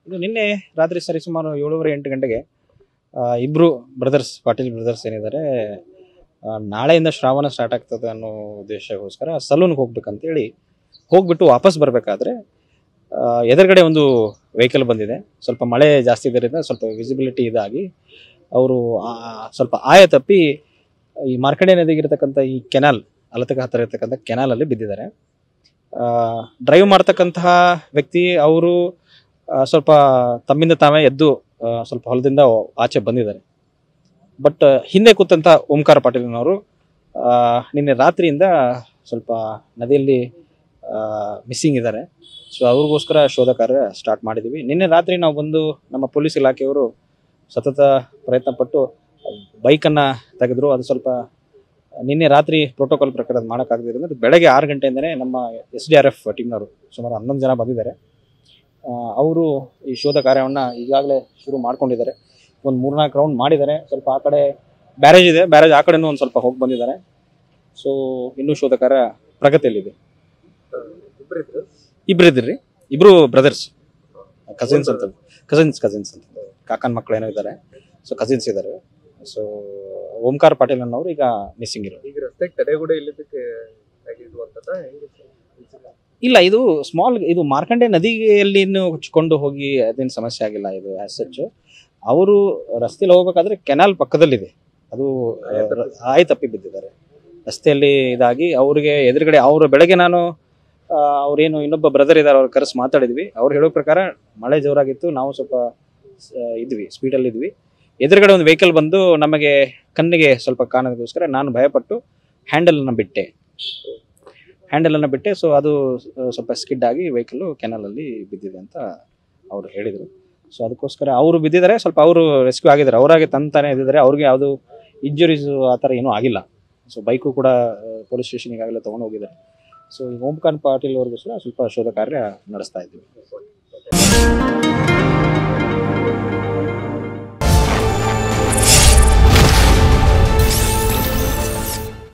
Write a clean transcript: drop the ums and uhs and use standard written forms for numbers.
ಇದು ನಿನ್ನೆ ರಾತ್ರಿ ಸರಿಸುಮಾರು 7:30-8 ಗಂಟೆಗೆ ಇಬ್ರು ಬ್ರದರ್ಸ್, ಪಾಟೀಲ್ ಬ್ರದರ್ಸ್ ಏನಿದ್ದಾರೆ, ನಾಳೆಯಿಂದ ಶ್ರಾವಣ ಸ್ಟಾರ್ಟ್ ಆಗ್ತದೆ ಅನ್ನೋ ಉದ್ದೇಶಕ್ಕೋಸ್ಕರ ಸಲೂನ್ಗೆ ಹೋಗ್ಬೇಕಂತೇಳಿ ಹೋಗ್ಬಿಟ್ಟು ವಾಪಸ್ ಬರಬೇಕಾದ್ರೆ ಎದುರುಗಡೆ ಒಂದು ವೆಹಿಕಲ್ ಬಂದಿದೆ. ಸ್ವಲ್ಪ ಮಳೆ ಜಾಸ್ತಿ ಇದರಿಂದ ಸ್ವಲ್ಪ ವಿಸಿಬಿಲಿಟಿ ಇದಾಗಿ ಅವರು ಸ್ವಲ್ಪ ಆಯ ತಪ್ಪಿ ಈ ಮಾರ್ಕಂಡೆ ನದಿಗಿರ್ತಕ್ಕಂಥ ಈ ಕೆನಾಲ್, ಅಲತಕ ಹತ್ತಿರ ಇರ್ತಕ್ಕಂಥ ಕೆನಾಲಲ್ಲಿ ಬಿದ್ದಿದ್ದಾರೆ. ಡ್ರೈವ್ ಮಾಡ್ತಕ್ಕಂತಹ ವ್ಯಕ್ತಿ ಅವರು ಸ್ವಲ್ಪ ತಮ್ಮಿಂದ ತಾವೇ ಎದ್ದು ಸ್ವಲ್ಪ ಹೊಲದಿಂದ ಆಚೆ ಬಂದಿದ್ದಾರೆ. ಬಟ್ ಹಿಂದೆ ಕೂತಂತ ಓಂಕಾರ ಪಾಟೀಲ್ನವರು ನಿನ್ನೆ ರಾತ್ರಿಯಿಂದ ಸ್ವಲ್ಪ ನದಿಯಲ್ಲಿ ಮಿಸ್ಸಿಂಗ್ ಇದ್ದಾರೆ. ಸೊ ಅವ್ರಿಗೋಸ್ಕರ ಶೋಧ ಕಾರ್ಯ ಸ್ಟಾರ್ಟ್ ಮಾಡಿದ್ದೀವಿ. ನಿನ್ನೆ ರಾತ್ರಿ ನಾವು ಬಂದು ನಮ್ಮ ಪೊಲೀಸ್ ಇಲಾಖೆಯವರು ಸತತ ಪ್ರಯತ್ನ ಪಟ್ಟು ಬೈಕನ್ನು ತೆಗೆದ್ರು. ಅದು ಸ್ವಲ್ಪ ನಿನ್ನೆ ರಾತ್ರಿ ಪ್ರೋಟೋಕಾಲ್ ಪ್ರಕಾರ ಅದು ಮಾಡೋಕ್ಕಾಗದಿರೋದು ಬೆಳಗ್ಗೆ 6 ಗಂಟೆಯಿಂದನೇ ನಮ್ಮ SDRF ಟೀಮ್ನವರು ಸುಮಾರು 11 ಜನ ಬಂದಿದ್ದಾರೆ. ಅವರು ಈ ಶೋಧ ಕಾರ್ಯವನ್ನು ಈಗಾಗಲೇ ಶುರು ಮಾಡ್ಕೊಂಡಿದ್ದಾರೆ. ಒಂದು 3-4 ರೌಂಡ್ ಮಾಡಿದ್ದಾರೆ. ಸ್ವಲ್ಪ ಆ ಕಡೆ ಬ್ಯಾರೇಜ್ ಇದೆ, ಬ್ಯಾರೇಜ್ ಆ ಕಡೆನೂ ಒಂದು ಸ್ವಲ್ಪ ಹೋಗಿ ಬಂದಿದ್ದಾರೆ. ಸೊ ಇನ್ನೂ ಶೋಧ ಕಾರ್ಯ ಪ್ರಗತಿಯಲ್ಲಿದೆ. ಇಬ್ಬರಿದ್ರಿ, ಇಬ್ರು ಬ್ರದರ್ಸ್, ಕಸಿನ್ಸ್ ಅಂತ, ಕಸಿನ್ಸ್ ಅಂತ, ಕಾಕನ ಮಕ್ಕಳು ಏನೋ ಇದ್ದಾರೆ. ಸೊ ಕಸಿನ್ಸ್ ಇದ್ದಾರೆ. ಸೊ ಓಂಕಾರ ಪಾಟೀಲ್ ಅನ್ನೋರು ಈಗ ಮಿಸ್ಸಿಂಗ್ ಇರೋದು. ಈಗ ರಸ್ತೆಗೆ ತಡೆಗೋಡೆ ಇಲ್ಲದಕ್ಕೆ ಇಲ್ಲ, ಇದು ಸ್ಮಾಲ್, ಇದು ಮಾರ್ಕಂಡೆ ನದಿಯಲ್ಲಿ ಹಚ್ಕೊಂಡು ಹೋಗಿ ಅದೇನು ಸಮಸ್ಯೆ ಆಗಿಲ್ಲ. ಇದು ಆಸ್ ಸಚ್ ಅವರು ರಸ್ತೆಯಲ್ಲಿ ಹೋಗ್ಬೇಕಾದ್ರೆ ಕೆನಾಲ್ ಪಕ್ಕದಲ್ಲಿದೆ, ಅದು ಆಯ್ ತಪ್ಪಿ ಬಿದ್ದಿದ್ದಾರೆ. ರಸ್ತೆಯಲ್ಲಿ ಇದಾಗಿ ಅವ್ರಿಗೆ ಎದುರುಗಡೆ ಅವರು ಬೆಳಗ್ಗೆ ನಾನು ಅವ್ರೇನು ಇನ್ನೊಬ್ಬ ಬ್ರದರ್ ಇದ್ದಾರೆ, ಅವ್ರ ಕರೆಸಿ ಮಾತಾಡಿದ್ವಿ. ಅವ್ರು ಹೇಳೋ ಪ್ರಕಾರ ಮಳೆ ಜೋರಾಗಿತ್ತು, ನಾವು ಸ್ವಲ್ಪ ಇದ್ವಿ, ಸ್ಪೀಡಲ್ಲಿ ಇದ್ವಿ. ಎದುರುಗಡೆ ಒಂದು ವೆಹಿಕಲ್ ಬಂದು ನಮಗೆ ಕಣ್ಣಿಗೆ ಸ್ವಲ್ಪ ಕಾಣೋದಕ್ಕೋಸ್ಕರ ನಾನು ಭಯಪಟ್ಟು ಹ್ಯಾಂಡಲನ್ನು ಬಿಟ್ಟೆ. ಸೊ ಅದು ಸ್ವಲ್ಪ ಸ್ಕಿಡ್ ಆಗಿ ವೆಹಿಕಲ್ಲು ಕೆನಾಲಲ್ಲಿ ಬಿದ್ದಿದೆ ಅಂತ ಅವರು ಹೇಳಿದರು. ಸೊ ಅದಕ್ಕೋಸ್ಕರ ಅವರು ಬಿದ್ದಿದ್ದಾರೆ, ಸ್ವಲ್ಪ ಅವರು ರೆಸ್ಕ್ಯೂ ಆಗಿದ್ದಾರೆ, ಅವರಾಗೆ ತಂತಾನೆ ಇದ್ದಿದ್ದಾರೆ. ಅವ್ರಿಗೆ ಯಾವುದು ಇಂಜುರೀಸು ಆ ಥರ ಏನೂ ಆಗಿಲ್ಲ. ಸೊ ಬೈಕು ಕೂಡ ಪೊಲೀಸ್ ಸ್ಟೇಷನ್ ಈಗಾಗಲೇ ತೊಗೊಂಡು ಹೋಗಿದ್ದಾರೆ. ಸೊ ಓಂಕಾರ ಪಾಟೀಲ್ ಅವ್ರಿಗೋಸ್ಕರ ಸ್ವಲ್ಪ ಶೋಧ ಕಾರ್ಯ ನಡೆಸ್ತಾ ಇದ್ದೀವಿ.